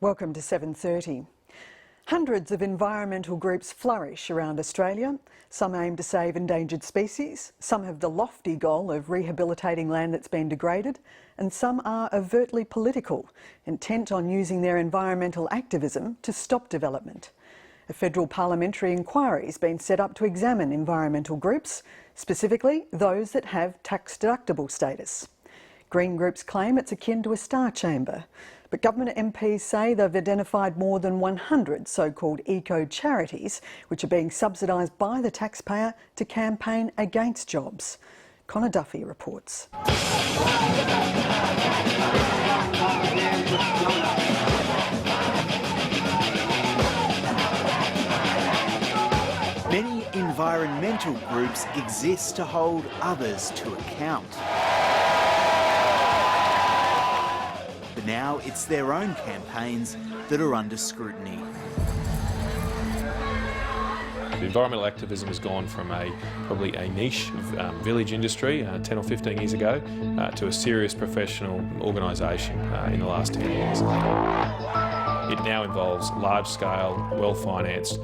Welcome to 7:30. Hundreds of environmental groups flourish around Australia. Some aim to save endangered species, some have the lofty goal of rehabilitating land that's been degraded, and some are overtly political, intent on using their environmental activism to stop development. A federal parliamentary inquiry has been set up to examine environmental groups, specifically those that have tax-deductible status. Green groups claim it's akin to a star chamber, but government MPs say they've identified more than 100 so-called eco-charities which are being subsidised by the taxpayer to campaign against jobs. Connor Duffy reports. Many environmental groups exist to hold others to account. But now it's their own campaigns that are under scrutiny. The environmental activism has gone from probably a niche village industry 10 or 15 years ago to a serious professional organisation in the last 10 years. It now involves large-scale, well-financed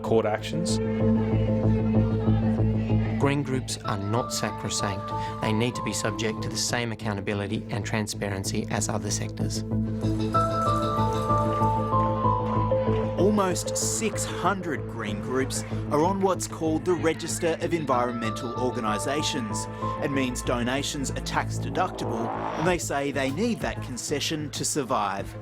court actions. Green groups are not sacrosanct. They need to be subject to the same accountability and transparency as other sectors. Almost 600 green groups are on what's called the Register of Environmental Organisations. It means donations are tax deductible, and they say they need that concession to survive.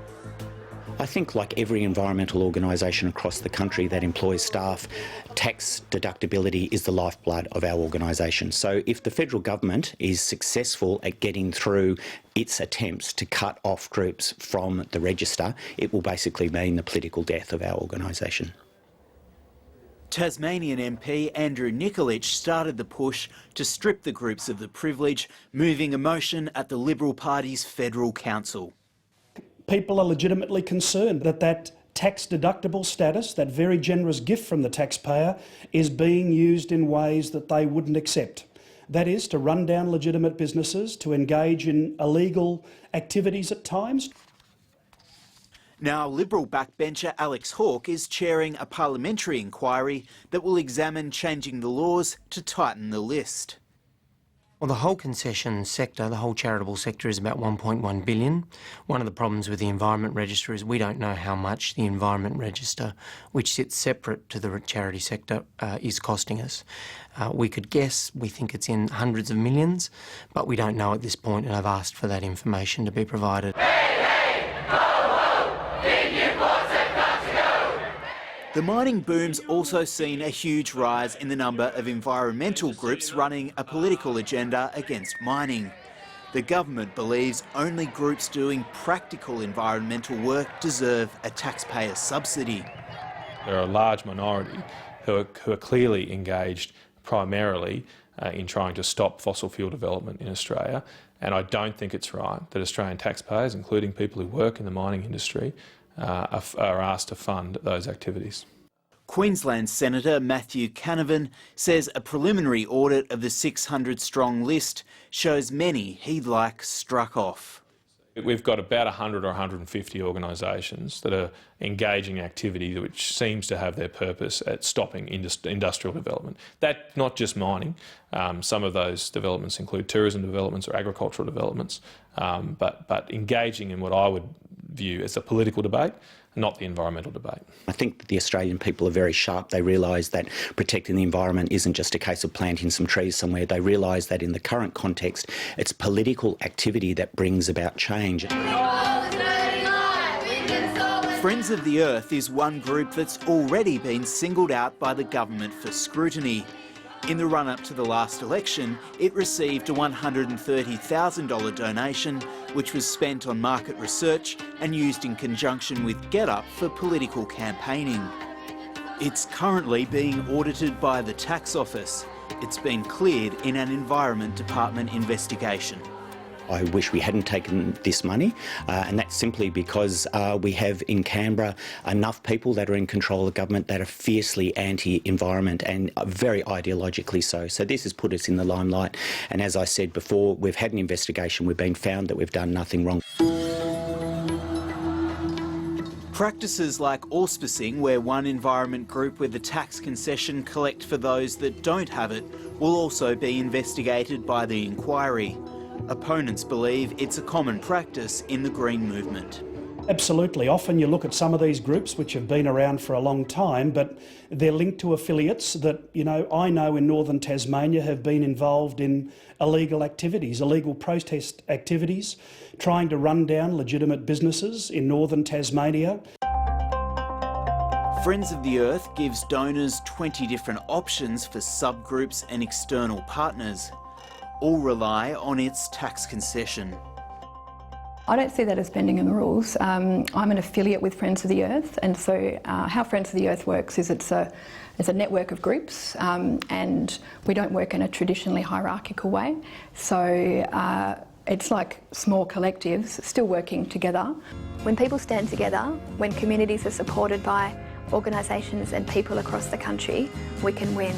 I think, like every environmental organisation across the country that employs staff, tax deductibility is the lifeblood of our organisation. So if the federal government is successful at getting through its attempts to cut off groups from the register, it will basically mean the political death of our organisation. Tasmanian MP Andrew Nikolic started the push to strip the groups of the privilege, moving a motion at the Liberal Party's Federal Council. People are legitimately concerned that that tax-deductible status, that very generous gift from the taxpayer, is being used in ways that they wouldn't accept. That is, to run down legitimate businesses, to engage in illegal activities at times. Now, Liberal backbencher Alex Hawke is chairing a parliamentary inquiry that will examine changing the laws to tighten the list. Well, the whole concession sector, the whole charitable sector, is about $1.1 billion. One of the problems with the Environment Register is we don't know how much the Environment Register, which sits separate to the charity sector, is costing us. We could guess, we think it's in hundreds of millions, but we don't know at this point, and I've asked for that information to be provided. The mining boom's also seen a huge rise in the number of environmental groups running a political agenda against mining. The government believes only groups doing practical environmental work deserve a taxpayer subsidy. There are a large minority who are clearly engaged primarily in trying to stop fossil fuel development in Australia, and I don't think it's right that Australian taxpayers, including people who work in the mining industry, are asked to fund those activities. Queensland Senator Matthew Canavan says a preliminary audit of the 600-strong list shows many he'd like struck off. We've got about 100 or 150 organisations that are engaging activity which seems to have their purpose at stopping industrial development. That's not just mining. Some of those developments include tourism developments or agricultural developments, but engaging in what I would view as a political debate, not the environmental debate. I think that the Australian people are very sharp. They realise that protecting the environment isn't just a case of planting some trees somewhere. They realise that in the current context, it's political activity that brings about change. Friends of the Earth is one group that's already been singled out by the government for scrutiny. In the run-up to the last election, it received a $130,000 donation, which was spent on market research and used in conjunction with GetUp for political campaigning. It's currently being audited by the Tax Office. It's been cleared in an Environment Department investigation. I wish we hadn't taken this money, and that's simply because we have in Canberra enough people that are in control of government that are fiercely anti-environment and very ideologically so. So this has put us in the limelight, and as I said before, we've had an investigation, we've been found that we've done nothing wrong. Practices like auspicing, where one environment group with a tax concession collect for those that don't have it, will also be investigated by the inquiry. Opponents believe it's a common practice in the Green movement. Absolutely. Often you look at some of these groups which have been around for a long time, but they're linked to affiliates that, I know in northern Tasmania have been involved in illegal activities, illegal protest activities, trying to run down legitimate businesses in northern Tasmania. Friends of the Earth gives donors 20 different options for subgroups and external partners. All rely on its tax concession. I don't see that as bending in the rules. I'm an affiliate with Friends of the Earth, and so how Friends of the Earth works is it's a network of groups, and we don't work in a traditionally hierarchical way. So it's like small collectives still working together. When people stand together, when communities are supported by organisations and people across the country, we can win.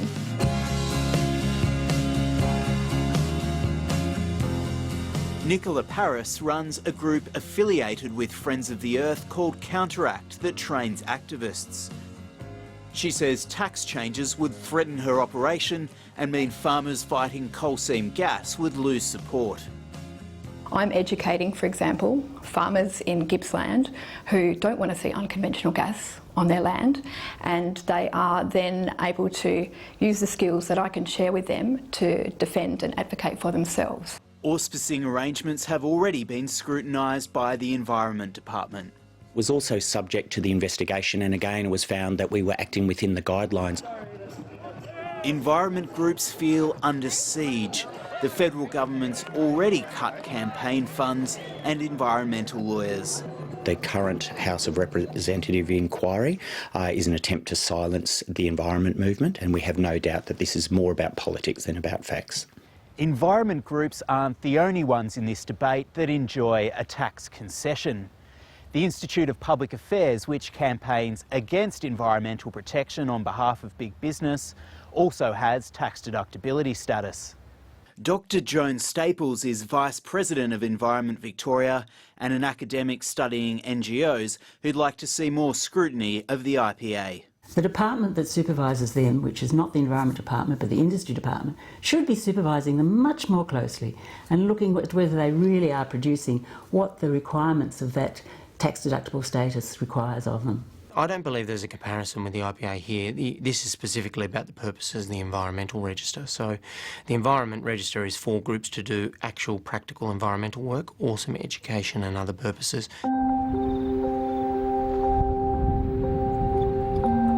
Nicola Paris runs a group affiliated with Friends of the Earth called Counteract that trains activists. She says tax changes would threaten her operation and mean farmers fighting coal seam gas would lose support. I'm educating, for example, farmers in Gippsland who don't want to see unconventional gas on their land, and they are then able to use the skills that I can share with them to defend and advocate for themselves. Auspicing arrangements have already been scrutinised by the Environment Department. Was also subject to the investigation, and again it was found that we were acting within the guidelines. Environment groups feel under siege. The federal government's already cut campaign funds and environmental lawyers. The current House of Representatives inquiry is an attempt to silence the environment movement, and we have no doubt that this is more about politics than about facts. Environment groups aren't the only ones in this debate that enjoy a tax concession. The Institute of Public Affairs, which campaigns against environmental protection on behalf of big business, also has tax deductibility status. Dr. Joan Staples is Vice President of Environment Victoria and an academic studying NGOs who'd like to see more scrutiny of the IPA. The department that supervises them, which is not the Environment Department but the Industry Department, should be supervising them much more closely and looking at whether they really are producing what the requirements of that tax deductible status requires of them. I don't believe there's a comparison with the IPA here. This is specifically about the purposes of the Environmental Register. So the Environment Register is for groups to do actual practical environmental work or some education and other purposes.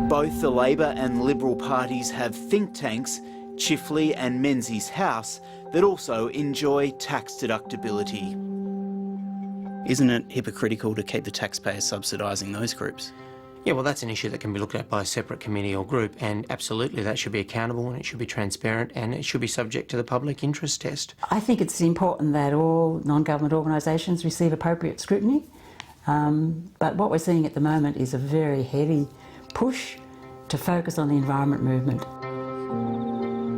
Both the Labor and Liberal parties have think tanks, Chifley and Menzies House, that also enjoy tax deductibility. Isn't it hypocritical to keep the taxpayer subsidising those groups? Yeah, well, that's an issue that can be looked at by a separate committee or group, and absolutely that should be accountable and it should be transparent and it should be subject to the public interest test. I think it's important that all non-government organisations receive appropriate scrutiny, but what we're seeing at the moment is a very heavy push to focus on the environment movement